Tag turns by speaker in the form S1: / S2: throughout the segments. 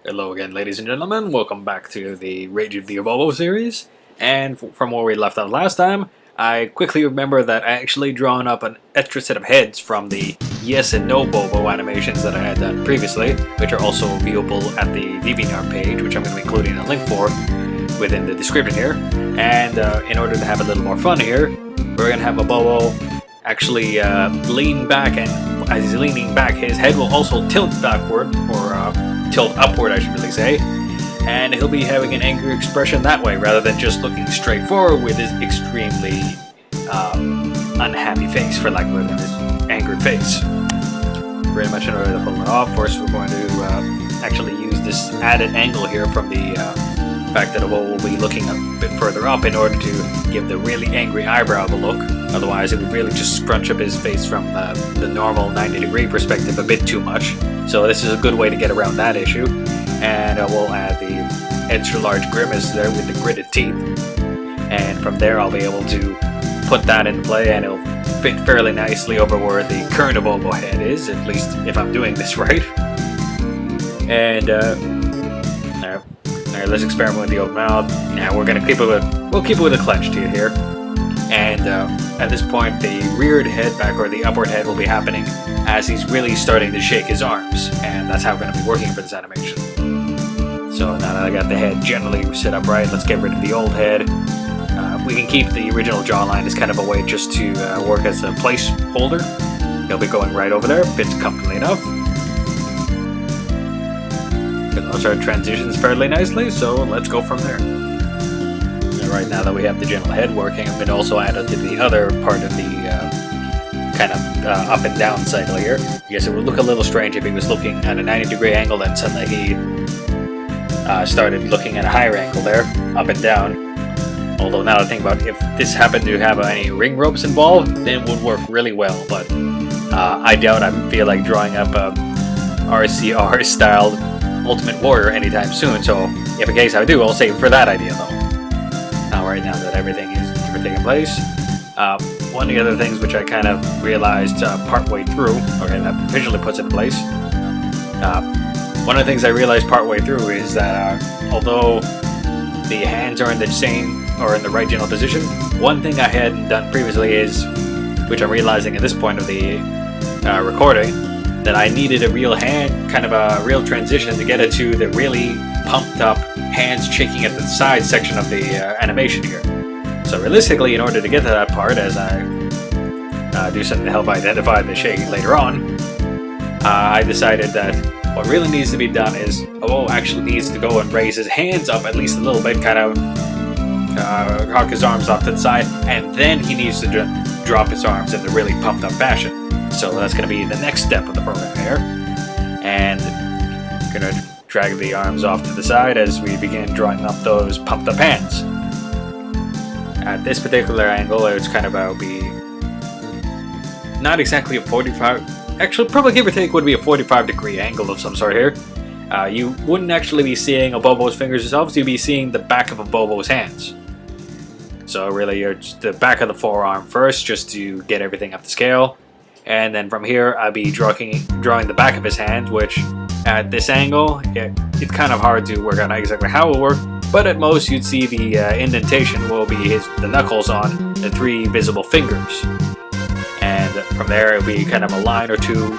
S1: Hello again, ladies and gentlemen. Welcome back to the Rage of the Abobo series. And from where we left off last time, I quickly remember that I actually drawn up an extra set of heads from the Yes and No Bobo animations that I had done previously, which are also viewable at the DeviantArt page, which I'm going to be including a link for within the description here. And in order to have a little more fun here, we're going to have Abobo actually lean back, and as he's leaning back, his head will also tilt backward, or tilt upward I should really say, and he'll be having an angry expression that way rather than just looking straight forward with his extremely unhappy face, for lack of a better term, his angered face. Pretty much in order to pull it off, first we're going to actually use this added angle here from the fact that we'll be looking a bit further up in order to give the really angry eyebrow the look. Otherwise it would really just scrunch up his face from the normal 90-degree perspective a bit too much. So this is a good way to get around that issue. And we'll add the extra large grimace there with the gritted teeth. And from there I'll be able to put that into play, and it'll fit fairly nicely over where the current Abobo head is, at least if I'm doing this right. And let's experiment with the open mouth. Now we're gonna keep it with a clenched teeth here. And at this point, the reared head back, or the upward head, will be happening as he's really starting to shake his arms, and that's how we're going to be working for this animation. So now that I got the head generally set up right, let's get rid of the old head. We can keep the original jawline as kind of a way just to work as a placeholder. He'll be going right over there, fits comfortably enough. Can also transitions fairly nicely, so let's go from there. Right now that we have the general head working, I'm going to also add it to the other part of the kind of up and down cycle here. I guess it would look a little strange if he was looking at a 90-degree angle, then suddenly he started looking at a higher angle there, up and down. Although now that I think about it, if this happened to have any ring ropes involved, then it would work really well, but I doubt I feel like drawing up a RCR-styled Ultimate Warrior anytime soon, so if in case I do, I'll save it for that idea though. Right now that everything is taking place. One of the other things which I kind of realized partway through, okay, that visually puts it in place. One of the things I realized partway through is that although the hands are in the same, or in the right general position, one thing I hadn't done previously is, which I'm realizing at this point of the recording, that I needed a real hand, kind of a real transition to get it to the really pumped up hands shaking at the side section of the animation here. So realistically, in order to get to that part, as I do something to help identify the shaking later on, I decided that what really needs to be done is Abobo actually needs to go and raise his hands up at least a little bit, kind of cock his arms off to the side, and then he needs to drop his arms in a really pumped up fashion. So that's going to be the next step of the program here. And I'm going to drag the arms off to the side as we begin drawing up those pumped up hands. At this particular angle, it's kind of be not exactly a 45, actually probably give or take would be a 45-degree angle of some sort here. You wouldn't actually be seeing Abobo's fingers yourselves, you'd be seeing the back of Abobo's hands. So really you're just the back of the forearm first, just to get everything up to scale. And then from here, I'll be drawing the back of his hand, which at this angle, it's kind of hard to work out exactly how it will work, but at most you'd see the indentation will be the knuckles on the 3 visible fingers. And from there, it'll be kind of a line or two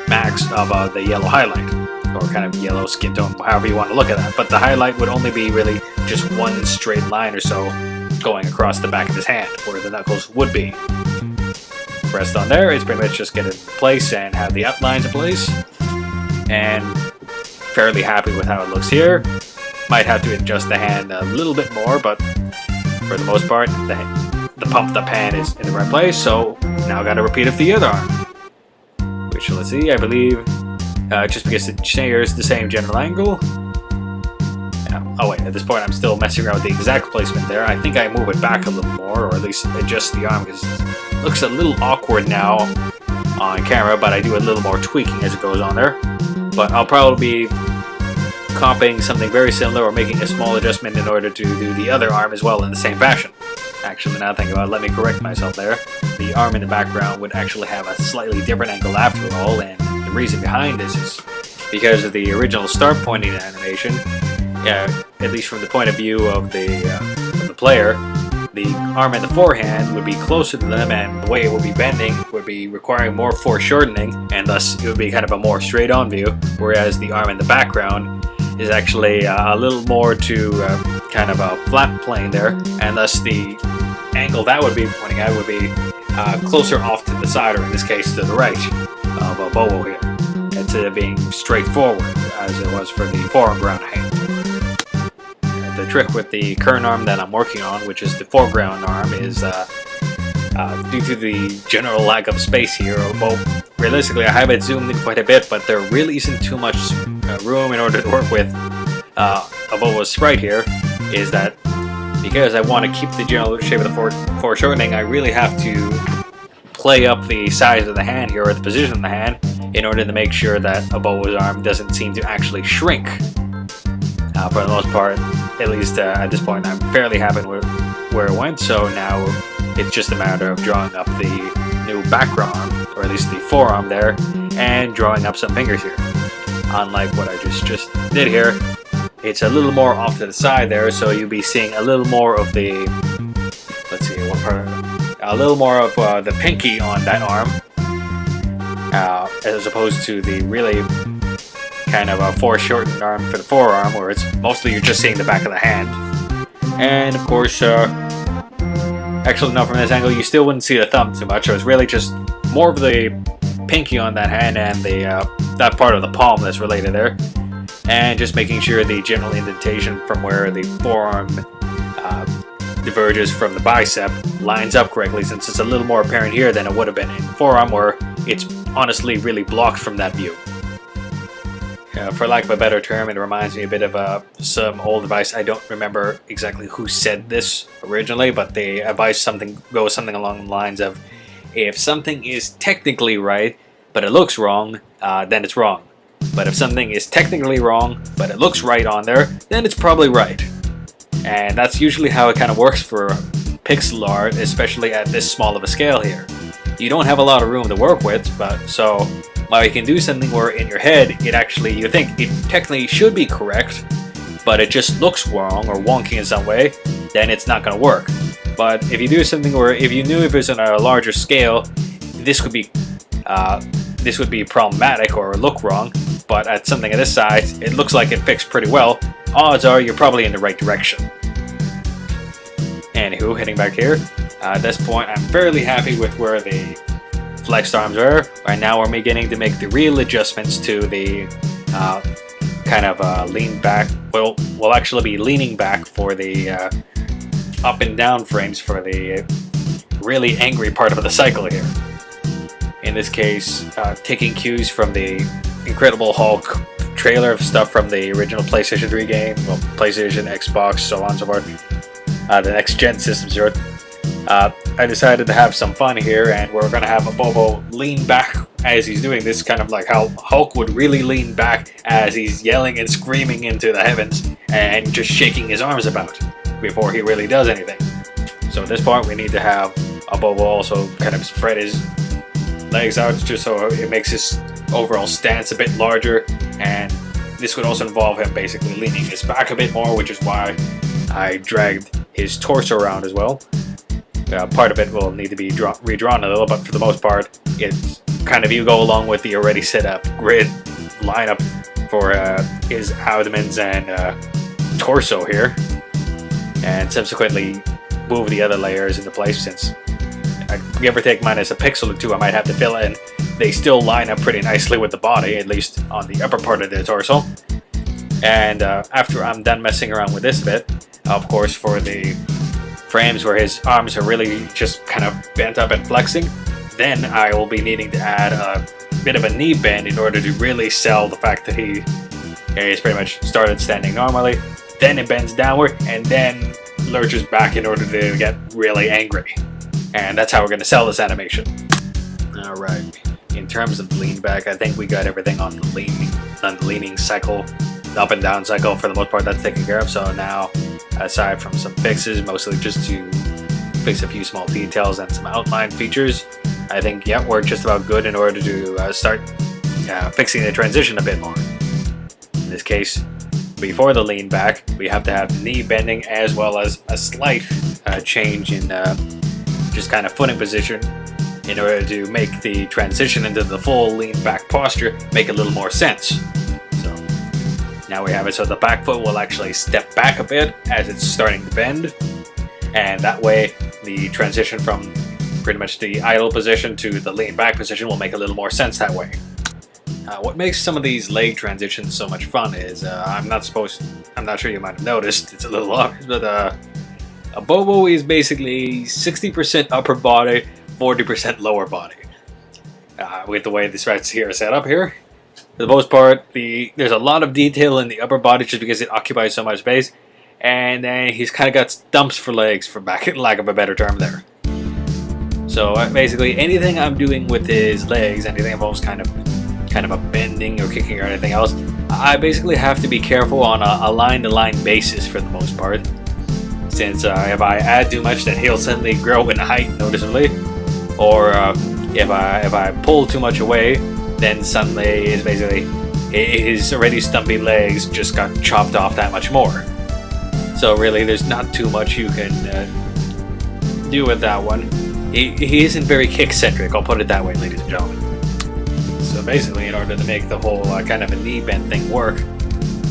S1: max of the yellow highlight, or kind of yellow skin tone, however you want to look at that. But the highlight would only be really just one straight line or so going across the back of his hand, where the knuckles would be. Rest on there is pretty much just get it in place and have the outlines in place. And fairly happy with how it looks here. Might have to adjust the hand a little bit more, but for the most part, the pumped up hand is in the right place. So now I got to repeat it for the other arm, which let's see, I believe just because it shares the same general angle. Oh wait, at this point I'm still messing around with the exact placement there. I think I move it back a little more, or at least adjust the arm, because it looks a little awkward now on camera, but I do a little more tweaking as it goes on there. But I'll probably be copying something very similar, or making a small adjustment in order to do the other arm as well in the same fashion. Actually, now thinking about it, let me correct myself there. The arm in the background would actually have a slightly different angle after all, and the reason behind this is because of the original start pointing animation, at least from the point of view of the player, the arm and the forehand would be closer to them, and the way it would be bending would be requiring more foreshortening, and thus it would be kind of a more straight-on view, whereas the arm in the background is actually a little more to kind of a flat plane there, and thus the angle that would be pointing at would be closer off to the side, or in this case to the right of Abobo here, instead of being straight forward as it was for the foreground hand. The trick with the current arm that I'm working on, which is the foreground arm, is due to the general lack of space here. Well, realistically, I have it zoomed in quite a bit, but there really isn't too much room in order to work with Abobo's sprite here, is that because I want to keep the general shape of the foreshortening, I really have to play up the size of the hand here, or the position of the hand, in order to make sure that Abobo's arm doesn't seem to actually shrink. For the most part, at least at this point, I'm fairly happy with where it went, so now it's just a matter of drawing up the new background arm, or at least the forearm there, and drawing up some fingers here. Unlike what I just did here, it's a little more off to the side there, so you'll be seeing a little more of the, let's see, what part of it? A little more of the pinky on that arm, as opposed to the really kind of a foreshortened arm for the forearm, where it's mostly you're just seeing the back of the hand. And of course, actually no, from this angle you still wouldn't see the thumb too much, so it's really just more of the pinky on that hand and the that part of the palm that's related there, and just making sure the general indentation from where the forearm diverges from the bicep lines up correctly, since it's a little more apparent here than it would have been in the forearm, where it's honestly really blocked from that view. For lack of a better term, it reminds me a bit of some old advice. I don't remember exactly who said this originally, but the advice goes something along the lines of, if something is technically right, but it looks wrong, then it's wrong. But if something is technically wrong, but it looks right on there, then it's probably right. And that's usually how it kind of works for pixel art, especially at this small of a scale here. You don't have a lot of room to work with, but so while you can do something where in your head you think it technically should be correct, but it just looks wrong or wonky in some way, then it's not going to work. But if you do something where if you knew if it was on a larger scale, this would be problematic or look wrong, but at something of this size, it looks like it fixed pretty well, odds are you're probably in the right direction. Anywho, heading back here, at this point I'm fairly happy with where the flexed arms are. Right now we're beginning to make the real adjustments to the kind of lean back. We'll actually be leaning back for the up and down frames for the really angry part of the cycle here. In this case, taking cues from the Incredible Hulk trailer of stuff from the original PlayStation 3 game, well, PlayStation, Xbox, so on and so forth, the next gen systems here. I decided to have some fun here, and we're going to have Abobo lean back as he's doing this, kind of like how Hulk would really lean back as he's yelling and screaming into the heavens and just shaking his arms about before he really does anything. So at this point we need to have Abobo also kind of spread his legs out just so it makes his overall stance a bit larger, and this would also involve him basically leaning his back a bit more, which is why I dragged his torso around as well. Part of it will need to be redrawn a little, but for the most part, it's kind of you go along with the already set up grid lineup for his abdomens and torso here, and subsequently move the other layers into place. Since give or take minus a pixel or two I might have to fill in, they still line up pretty nicely with the body, at least on the upper part of the torso. And after I'm done messing around with this bit, of course, for the frames where his arms are really just kind of bent up and flexing, then I will be needing to add a bit of a knee bend in order to really sell the fact that he's pretty much started standing normally, then it bends downward, and then lurches back in order to get really angry. And that's how we're going to sell this animation. Alright, in terms of lean back, I think we got everything on the leaning cycle, the up and down cycle for the most part, that's taken care of. So now, aside from some fixes, mostly just to fix a few small details and some outline features, I think, yeah, we're just about good in order to start fixing the transition a bit more. this case, before the lean back, we have to have knee bending as well as a slight change in just kind of footing position in order to make the transition into the full lean back posture make a little more sense. So now we have it so the back foot will actually step back a bit as it's starting to bend, and that way the transition from pretty much the idle position to the lean back position will make a little more sense that way. What makes some of these leg transitions so much fun is I'm not sure you might have noticed, it's a little obvious, but Abobo is basically 60% upper body, 40% lower body. With the way the threads here are set up here, for the most part, there's a lot of detail in the upper body just because it occupies so much space, and then he's kind of got stumps for legs, for lack of a better term there. So basically, anything I'm doing with his legs, anything involves kind of a bending or kicking or anything else, I basically have to be careful on a line-to-line basis for the most part. Since if I add too much, then he'll suddenly grow in height noticeably, or if I pull too much away, then suddenly his already stumpy legs just got chopped off that much more. So really, there's not too much you can do with that one. He isn't very kick-centric, I'll put it that way, ladies and gentlemen. So basically, in order to make the whole kind of a knee bend thing work,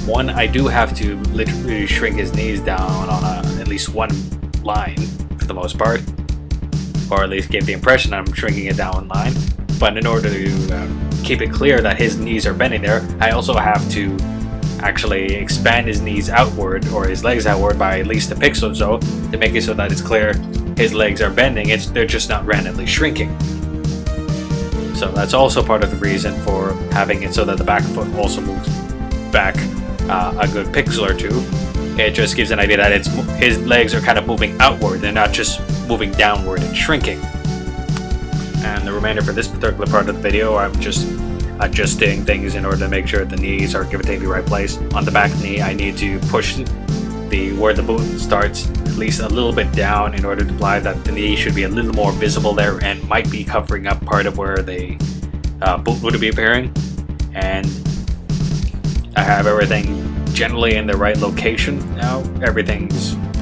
S1: one, I do have to literally shrink his knees down on at least one line for the most part, or at least give the impression I'm shrinking it down one line. But in order to keep it clear that his knees are bending there, I also have to actually expand his knees outward, or his legs outward, by at least a pixel or so, to make it so that it's clear his legs are bending, they're just not randomly shrinking. So that's also part of the reason for having it so that the back foot also moves back a good pixel or two. It just gives an idea that his legs are kind of moving outward, they're not just moving downward and shrinking. And the remainder for this particular part of the video, I'm just adjusting things in order to make sure the knees are give or take the right place. On the back knee, I need to push where the boot starts at least a little bit down in order to imply that the knee should be a little more visible there and might be covering up part of where the boot would be appearing. And I have everything generally in the right location now.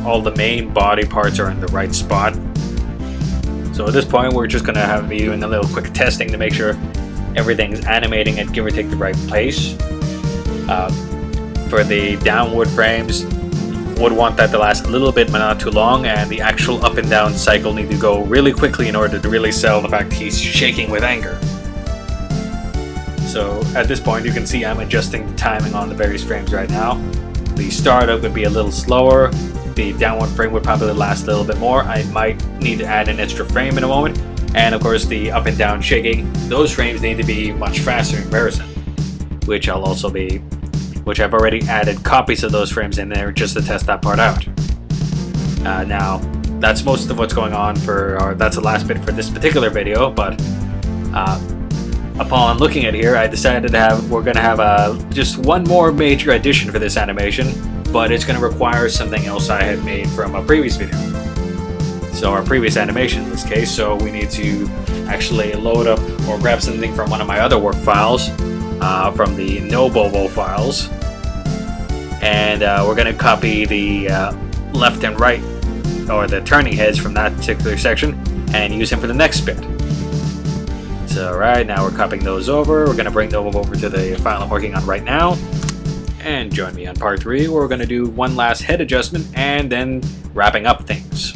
S1: All the main body parts are in the right spot. So at this point, we're just gonna be doing a little quick testing to make sure everything's animating at give or take the right place. For the downward frames, would want that to last a little bit but not too long, and the actual up and down cycle need to go really quickly in order to really sell the fact that he's shaking with anger. So at this point, you can see I'm adjusting the timing on the various frames right now. The startup would be a little slower, the downward frame would probably last a little bit more. I might need to add an extra frame in a moment, and of course the up and down shaking, those frames need to be much faster in comparison, which I've already added copies of those frames in there just to test that part out. Now, that's most of what's going on that's the last bit for this particular video, but upon looking at here, I decided we're going to have just one more major addition for this animation, but it's going to require something else I had made from a previous video. So our previous animation in this case, so we need to actually load up or grab something from one of my other work files, from the Abobo files, and we're going to copy the left and right, or the turning heads from that particular section, and use them for the next bit. So right now we're copying those over. We're going to bring them over to the file I'm working on right now, and join me on part 3 where we're going to do one last head adjustment and then wrapping up things.